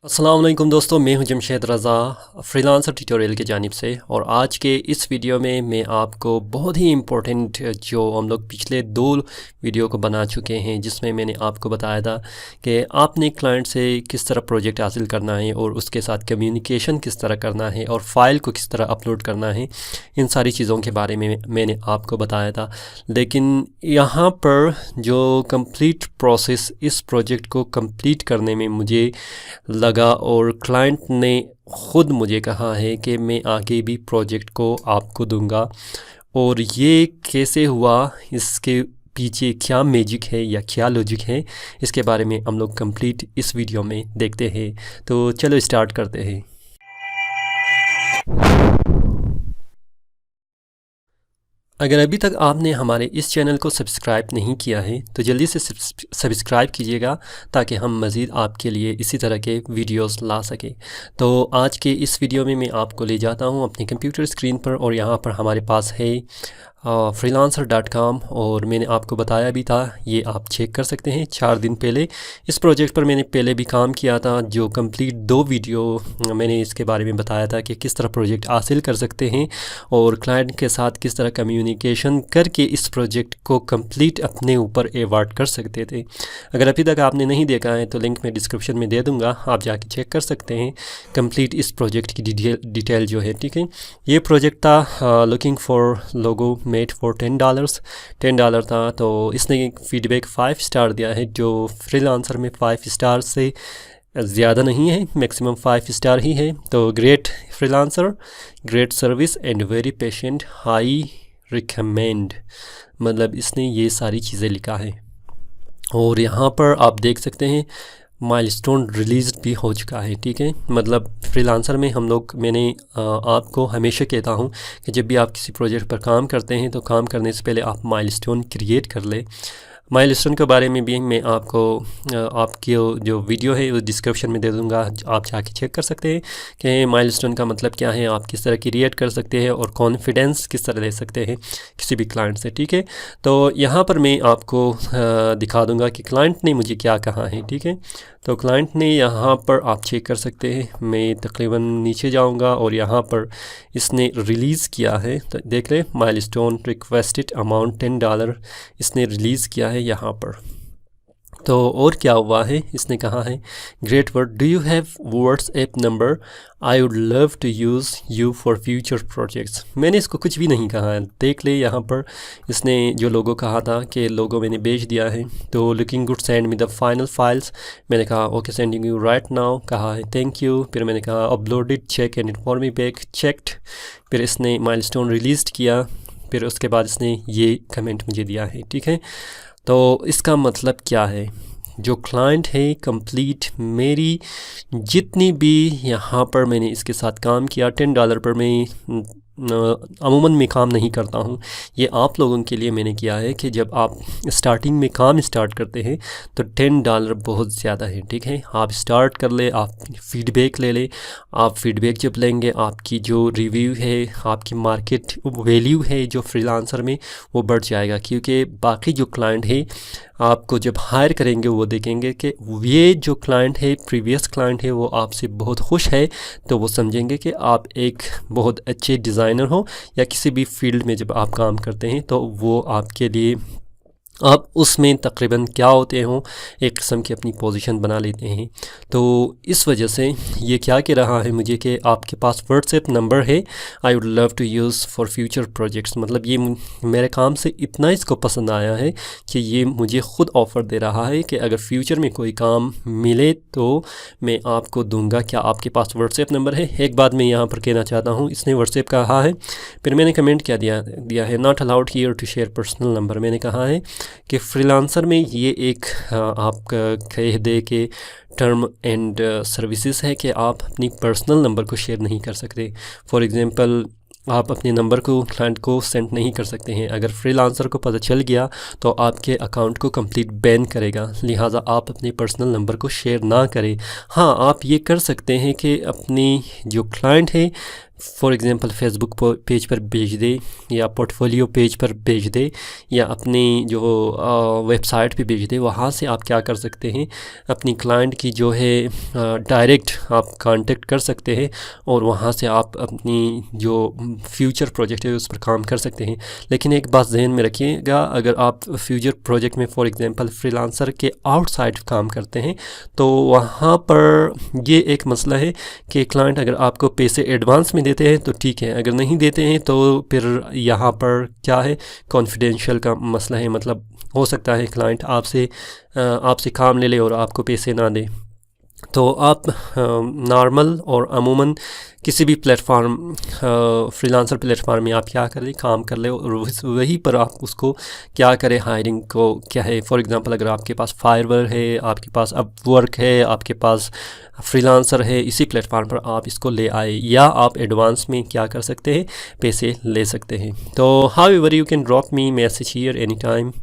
अस्सलाम वालेकुम दोस्तों, मैं हूं जमशेद रज़ा फ्रीलांसर ट्यूटोरियल की जानिब से। और आज के इस वीडियो में मैं आपको बहुत ही इम्पोर्टेंट जो हम लोग पिछले 2 वीडियो को बना चुके हैं, जिसमें मैंने आपको बताया था कि आपने क्लाइंट से किस तरह प्रोजेक्ट हासिल करना है और उसके साथ कम्युनिकेशन किस तरह करना है और फाइल को किस तरह अपलोड करना है। इन सारी चीज़ों के बारे में मैंने आपको बताया था। लेकिन यहाँ पर जो कंप्लीट प्रोसेस इस प्रोजेक्ट को कंप्लीट करने में मुझे लगा और क्लाइंट ने ख़ुद मुझे कहा है कि मैं आगे भी प्रोजेक्ट को आपको दूंगा। और ये कैसे हुआ, इसके पीछे क्या मैजिक है या क्या लॉजिक है, इसके बारे में हम लोग कंप्लीट इस वीडियो में देखते हैं। तो चलो स्टार्ट करते हैं। अगर अभी तक आपने हमारे इस चैनल को सब्सक्राइब नहीं किया है तो जल्दी से सब्सक्राइब कीजिएगा, ताकि हम मज़ीद आपके लिए इसी तरह के वीडियोस ला सकें। तो आज के इस वीडियो में मैं आपको ले जाता हूं अपने कंप्यूटर स्क्रीन पर, और यहाँ पर हमारे पास है freelancer.com। और मैंने आपको बताया भी था, ये आप चेक कर सकते हैं। 4 दिन पहले इस प्रोजेक्ट पर मैंने पहले भी काम किया था, जो कंप्लीट 2 वीडियो मैंने इसके बारे में बताया था कि किस तरह प्रोजेक्ट हासिल कर सकते हैं और क्लाइंट के साथ किस तरह कम्युनिकेशन करके इस प्रोजेक्ट को कंप्लीट अपने ऊपर एवार्ड कर सकते थे। अगर अभी तक आपने नहीं देखा है तो लिंक मैं डिस्क्रिप्शन में दे दूँगा, आप जाके चेक कर सकते हैं कंप्लीट इस प्रोजेक्ट की डिटेल जो है। ठीक है, ये प्रोजेक्ट था looking for logo made for $10 था। तो इसने फीडबैक 5 स्टार दिया है, जो फ्रीलांसर में 5 स्टार से ज़्यादा नहीं है, मैक्सिमम 5 स्टार ही है। तो great freelancer, great service and very patient, high recommend, मतलब इसने ये सारी चीज़ें लिखा है। और यहाँ पर आप देख सकते हैं माइलस्टोन रिलीज भी हो चुका है। ठीक है, मतलब फ्रीलांसर में मैंने आपको हमेशा कहता हूँ कि जब भी आप किसी प्रोजेक्ट पर काम करते हैं तो काम करने से पहले आप माइलस्टोन क्रिएट कर लें। माइलस्टोन के बारे में भी मैं आपको आपकी जो वीडियो है वो डिस्क्रिप्शन में दे दूंगा, आप जाके चेक कर सकते हैं कि माइलस्टोन का मतलब क्या है, आप किस तरह क्रिएट कर सकते हैं और कॉन्फिडेंस किस तरह ले सकते हैं किसी भी क्लाइंट से। ठीक है, तो यहाँ पर मैं आपको दिखा दूंगा कि क्लाइंट ने मुझे क्या कहा है। ठीक है, तो क्लाइंट ने यहाँ पर आप चेक कर सकते हैं, मैं तकरीबन नीचे जाऊँगा और यहाँ पर इसने रिलीज़ किया है, तो देख लें माइलस्टोन रिक्वेस्टेड अमाउंट $10 इसने रिलीज़ किया है यहाँ पर। तो और क्या हुआ है, इसने कहा है great work, do you have WhatsApp number, I would love to use you for future projects. मैंने इसको कुछ भी नहीं कहा है, देख ले यहाँ पर इसने जो लोगो कहा था कि लोगो मैंने भेज दिया है। तो looking good, send me the final files, मैंने कहा okay sending you right now, कहा है थैंक यू। फिर मैंने कहा uploaded, check and inform me back, checked. फिर इसने माइलस्टोन रिलीज़ किया, फिर उसके बाद इसने ये कमेंट मुझे दिया है। ठीक है, तो इसका मतलब क्या है, जो क्लाइंट है कंप्लीट मेरी जितनी भी यहाँ पर मैंने इसके साथ काम किया, $10 पर मैं अमूमन में काम नहीं करता हूँ। ये आप लोगों के लिए मैंने किया है कि जब आप स्टार्टिंग में काम स्टार्ट करते हैं तो $10 बहुत ज़्यादा है। ठीक है, आप स्टार्ट कर ले, आप फीडबैक ले ले, आप फीडबैक जब लेंगे आपकी जो रिव्यू है, आपकी मार्केट वैल्यू है जो फ्रीलांसर में, वो बढ़ जाएगा। क्योंकि बाकी जो क्लाइंट है आपको जब हायर करेंगे वो देखेंगे कि ये जो क्लाइंट है, प्रीवियस क्लाइंट है, वो आपसे बहुत खुश है, तो वो समझेंगे कि आप एक बहुत अच्छे डिज़ाइनर हो या किसी भी फील्ड में जब आप काम करते हैं तो वो आपके लिए आप उसमें तकरीबन क्या होते हों, एक किस्म की अपनी पोजीशन बना लेते हैं। तो इस वजह से ये क्या कह रहा है मुझे कि आपके पास व्हाट्सएप नंबर है, I would love to use for future projects. मतलब ये मेरे काम से इतना इसको पसंद आया है कि ये मुझे ख़ुद ऑफ़र दे रहा है कि अगर फ्यूचर में कोई काम मिले तो मैं आपको दूंगा, क्या आपके पास व्हाट्सएप नंबर है। एक बात मैं यहाँ पर कहना चाहता हूँ, इसने व्हाट्सएप कहा है, फिर मैंने कमेंट क्या दिया है, not allowed here to share personal number. मैंने कहा है कि फ्रीलांसर में ये एक आप कह दे कि टर्म एंड सर्विसेज है कि आप अपनी पर्सनल नंबर को शेयर नहीं कर सकते। फॉर एग्ज़ाम्पल आप अपने नंबर को क्लाइंट को सेंड नहीं कर सकते हैं। अगर फ्रीलांसर को पता चल गया तो आपके अकाउंट को कंप्लीट बैन करेगा, लिहाजा आप अपने पर्सनल नंबर को शेयर ना करें। हाँ, आप ये कर सकते हैं कि अपनी जो क्लाइंट है फॉर एग्ज़ाम्पल फेसबुक पेज पर भेज दे या पोर्टफोलियो पेज पर भेज दे या अपनी जो वेबसाइट पे भेज दे, वहाँ से आप क्या कर सकते हैं, अपनी क्लाइंट की जो है डायरेक्ट आप कांटेक्ट कर सकते हैं और वहाँ से आप अपनी जो फ्यूचर प्रोजेक्ट है उस पर काम कर सकते हैं। लेकिन एक बात जहन में रखिएगा, अगर आप फ्यूचर प्रोजेक्ट में फॉर एग्ज़ाम्पल फ्रीलांसर के आउटसाइड काम करते हैं तो वहाँ पर ये एक मसला है कि क्लाइंट अगर आपको पैसे एडवांस में देते हैं तो ठीक है, अगर नहीं देते हैं तो फिर यहाँ पर क्या है, कॉन्फिडेंशियल का मसला है। मतलब हो सकता है क्लाइंट आपसे काम ले ले और आपको पैसे ना दे। तो आप नॉर्मल और अमूमन किसी भी प्लेटफार्म फ्रीलांसर प्लेटफार्म में आप क्या करें, काम कर ले और वहीं पर आप उसको क्या करें, हायरिंग को क्या है। फॉर एग्जांपल अगर आपके पास फाइवर है, आपके पास अपवर्क है, आपके पास फ्रीलांसर है, इसी प्लेटफार्म पर आप इसको ले आए या आप एडवांस में क्या कर सकते हैं, पैसे ले सकते हैं। तो however you can drop me message here any time.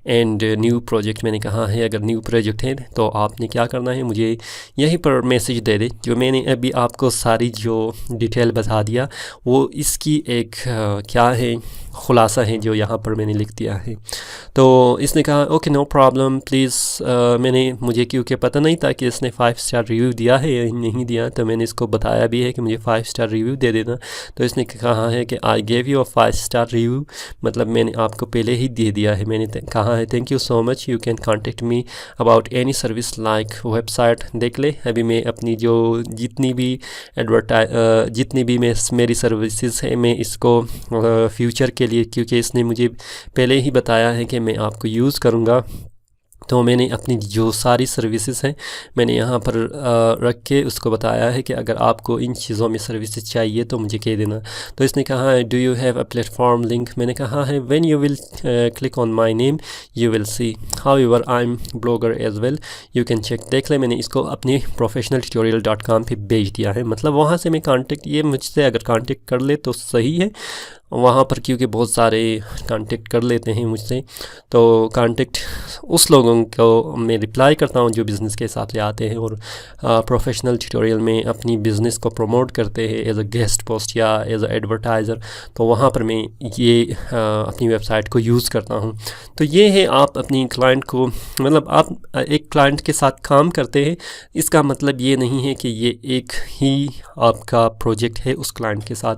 And new project मैंने कहा है, अगर न्यू प्रोजेक्ट है तो आपने क्या करना है, मुझे यहीं पर मैसेज दे दे। जो मैंने अभी आपको सारी जो डिटेल बता दिया वो इसकी एक क्या है, ख़ुलासा है जो यहाँ पर मैंने लिख दिया है। तो इसने कहा ओके नो प्रॉब्लम प्लीज़। मुझे क्योंकि पता नहीं था कि इसने 5 स्टार रिव्यू दिया है या नहीं दिया, तो मैंने इसको बताया भी है कि मुझे 5 स्टार रिव्यू दे देना। तो इसने कहा है कि I gave you a 5 star review, मतलब मैंने आपको पहले ही दे दिया है। मैंने कहा है thank you so much, you can contact me about any service like website. देख ले अभी मैं अपनी जो जितनी भी मेरी सर्विसेज है मैं इसको फ्यूचर के लिए, क्योंकि इसने मुझे पहले ही बताया है कि मैं आपको यूज़ करूँगा, तो मैंने अपनी जो सारी सर्विसेज हैं मैंने यहाँ पर रख के उसको बताया है कि अगर आपको इन चीज़ों में सर्विसेज चाहिए तो मुझे कह देना। तो इसने कहा है do you have a platform link. मैंने कहा है when you will click on my name you will see, however I am blogger as well, you can check. देख ले मैंने इसको अपनी professionaltutorial.com पे भेज दिया है, मतलब वहाँ से मैं कांटेक्ट, ये मुझसे अगर कांटेक्ट कर ले तो सही है वहाँ पर, क्योंकि बहुत सारे कांटेक्ट कर लेते हैं मुझसे। तो कांटेक्ट उस लोगों को मैं रिप्लाई करता हूँ जो बिज़नेस के हिसाब से आते हैं और प्रोफेशनल ट्यूटोरियल में अपनी बिज़नेस को प्रमोट करते हैं एज अ गेस्ट पोस्ट या एज अ एडवर्टाइज़र। तो वहाँ पर मैं ये अपनी वेबसाइट को यूज़ करता हूँ। तो ये है, आप अपनी क्लाइंट को, मतलब आप एक क्लाइंट के साथ काम करते हैं, इसका मतलब ये नहीं है कि ये एक ही आपका प्रोजेक्ट है उस क्लाइंट के साथ।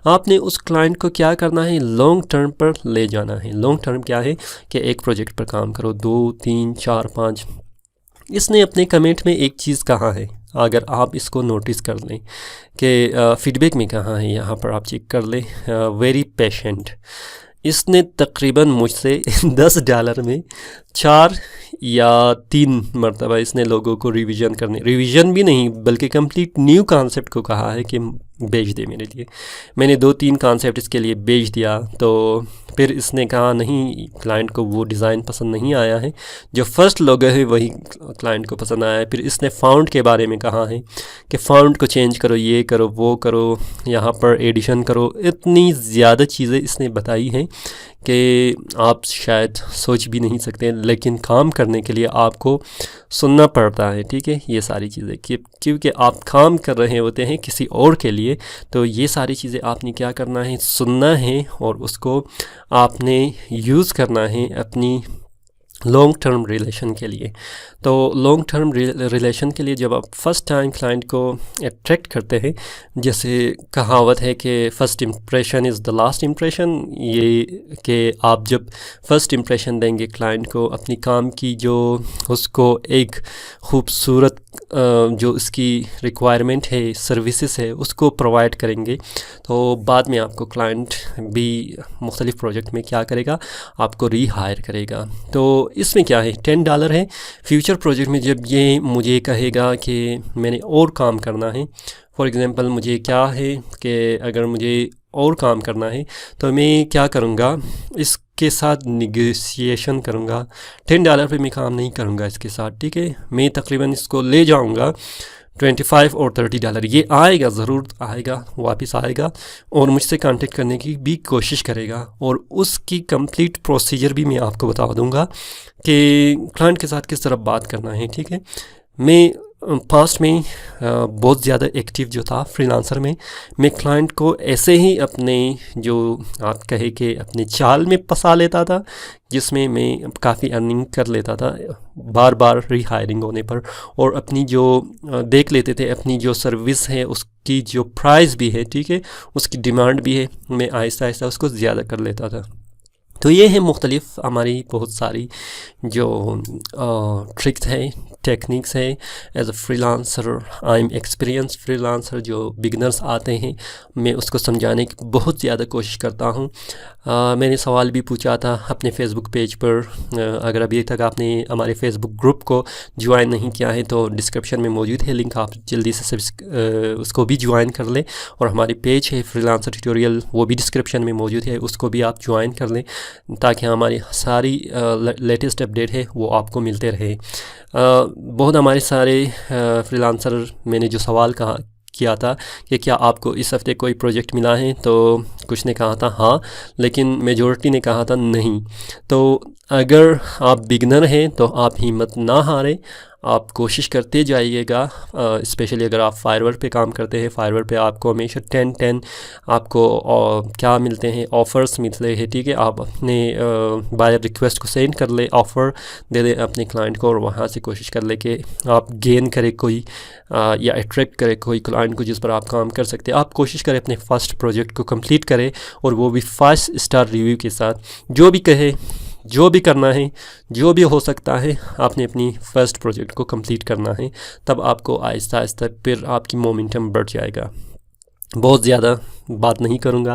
आपने उस क्लाइंट को क्या करना है, लॉन्ग टर्म पर ले जाना है। लॉन्ग टर्म क्या है कि एक प्रोजेक्ट पर काम करो 2 3 4 5। इसने अपने कमेंट में एक चीज़ कहा है, अगर आप इसको नोटिस कर लें कि फीडबैक में कहा है, यहाँ पर आप चेक कर लें, वेरी पेशेंट। इसने तकरीबन मुझसे $10 में 4 या 3 मरतबा इसने लोगों को रिवीजन भी नहीं बल्कि कंप्लीट न्यू कॉन्सेप्ट को कहा है कि भेज दे मेरे लिए। मैंने 2-3 कॉन्सेप्ट इसके लिए भेज दिया, तो फिर इसने कहा नहीं, क्लाइंट को वो डिज़ाइन पसंद नहीं आया है, जो फर्स्ट लोगो है वही क्लाइंट को पसंद आया है। फिर इसने फ़ॉन्ट के बारे में कहा है कि फ़ॉन्ट को चेंज करो, ये करो वो करो, यहाँ पर एडिशन करो। इतनी ज़्यादा चीज़ें इसने बताई हैं कि आप शायद सोच भी नहीं सकते, लेकिन काम करने के लिए आपको सुनना पड़ता है। ठीक है, ये सारी चीज़ें क्योंकि आप काम कर रहे होते हैं किसी और के लिए, तो ये सारी चीज़ें आपने क्या करना है, सुनना है और उसको आपने यूज़ करना है अपनी लॉन्ग टर्म रिलेशन के लिए। तो लॉन्ग टर्म रिलेशन के लिए जब आप फर्स्ट टाइम क्लाइंट को अट्रैक्ट करते हैं, जैसे कहावत है कि first impression is the last impression, ये कि आप जब फर्स्ट इम्प्रेशन देंगे क्लाइंट को अपनी काम की, जो उसको एक खूबसूरत जो उसकी रिक्वायरमेंट है, सर्विसेज है, उसको प्रोवाइड करेंगे, तो बाद में आपको क्लाइंट भी मुख्तलिफ़ प्रोजेक्ट में क्या करेगा, आपको रीहायर करेगा। तो इसमें क्या है, $10 है। फ्यूचर प्रोजेक्ट में जब ये मुझे कहेगा कि मैंने और काम करना है, फॉर एग्ज़ाम्पल मुझे क्या है कि अगर मुझे और काम करना है तो मैं क्या करूँगा, इसके साथ निगोशिएशन करूँगा। $10 पे मैं काम नहीं करूँगा इसके साथ, ठीक है। मैं तकरीबन इसको ले जाऊँगा 25 और $30। ये आएगा, ज़रूर आएगा, वापस आएगा और मुझसे कांटेक्ट करने की भी कोशिश करेगा, और उसकी कंप्लीट प्रोसीजर भी मैं आपको बता दूंगा कि क्लाइंट के साथ किस तरह बात करना है। ठीक है, मैं पास्ट में बहुत ज़्यादा एक्टिव जो था फ्रीलांसर में, मैं क्लाइंट को ऐसे ही अपने जो आप कहे कि अपने चाल में फंसा लेता था, जिसमें मैं काफ़ी अर्निंग कर लेता था बार बार रीहायरिंग होने पर। और अपनी जो देख लेते थे अपनी जो सर्विस है उसकी जो प्राइस भी है, ठीक है, उसकी डिमांड भी है, मैं आहिस्ता आहिस्ता उसको ज़्यादा कर लेता था। तो ये है मुख्तलिफ़ हमारी बहुत सारी जो ट्रिक्स हैं, टेक्निक्स है। As a freelancer I am experience freelancer, जो बिगनर्स आते हैं मैं उसको समझाने की बहुत ज़्यादा कोशिश करता हूँ। मैंने सवाल भी पूछा था अपने फ़ेसबुक पेज पर, अगर अभी तक आपने हमारे फ़ेसबुक ग्रुप को ज्वाइन नहीं किया है तो डिस्क्रिप्शन में मौजूद है लिंक, आप जल्दी से उसको भी ज्वाइन कर लें। और हमारी पेज है फ्रीलांसर ट्यूटोरियल, वो भी डिस्क्रिप्शन में मौजूद है, उसको भी आप ज्वाइन कर लें ताकि हमारी सारी लेटेस्ट अपडेट है वो आपको मिलते रहे। बहुत हमारे सारे फ्रीलांसर मैंने जो सवाल किया था कि क्या आपको इस हफ़्ते कोई प्रोजेक्ट मिला है, तो कुछ ने कहा था हाँ, लेकिन मेजॉरिटी ने कहा था नहीं। तो अगर आप बिगनर हैं तो आप हिम्मत ना हारें, आप कोशिश करते जाइएगा। स्पेशली अगर आप फायरवर्क पे काम करते हैं, फायरवर्क पे आपको हमेशा 10 आपको क्या मिलते हैं, ऑफ़र्स मिलते हैं, ठीक है। आप अपने बायर रिक्वेस्ट को सेंड कर ले, ऑफ़र दे दें अपने क्लाइंट को और वहाँ से कोशिश कर ले कि आप गेन करें कोई या अट्रैक्ट करें कोई क्लाइंट को जिस पर आप काम कर सकते हैं। आप कोशिश करें अपने फ़र्स्ट प्रोजेक्ट को कंप्लीट करें, और वो भी 5 स्टार रिव्यू के साथ। जो भी कहे, जो भी करना है, जो भी हो सकता है, आपने अपनी फ़र्स्ट प्रोजेक्ट को कंप्लीट करना है, तब आपको आहिस्ता आहिस्ता फिर आपकी मोमेंटम बढ़ जाएगा। बहुत ज़्यादा बात नहीं करूँगा,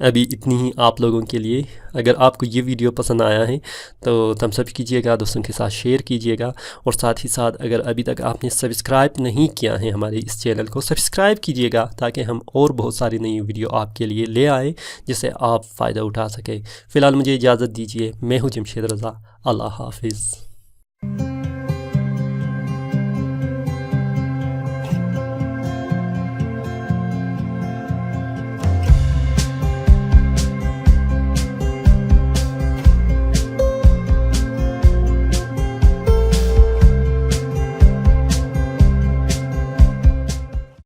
अभी इतनी ही आप लोगों के लिए। अगर आपको ये वीडियो पसंद आया है तो थम्स अप कीजिएगा, दोस्तों के साथ शेयर कीजिएगा, और साथ ही साथ अगर अभी तक आपने सब्सक्राइब नहीं किया है हमारे इस चैनल को, सब्सक्राइब कीजिएगा ताकि हम और बहुत सारी नई वीडियो आपके लिए ले आए जिससे आप फ़ायदा उठा सकें। फ़िलहाल मुझे इजाज़त दीजिए, मैं हूँ जमशेद रज़ा, अल्लाह हाफिज़।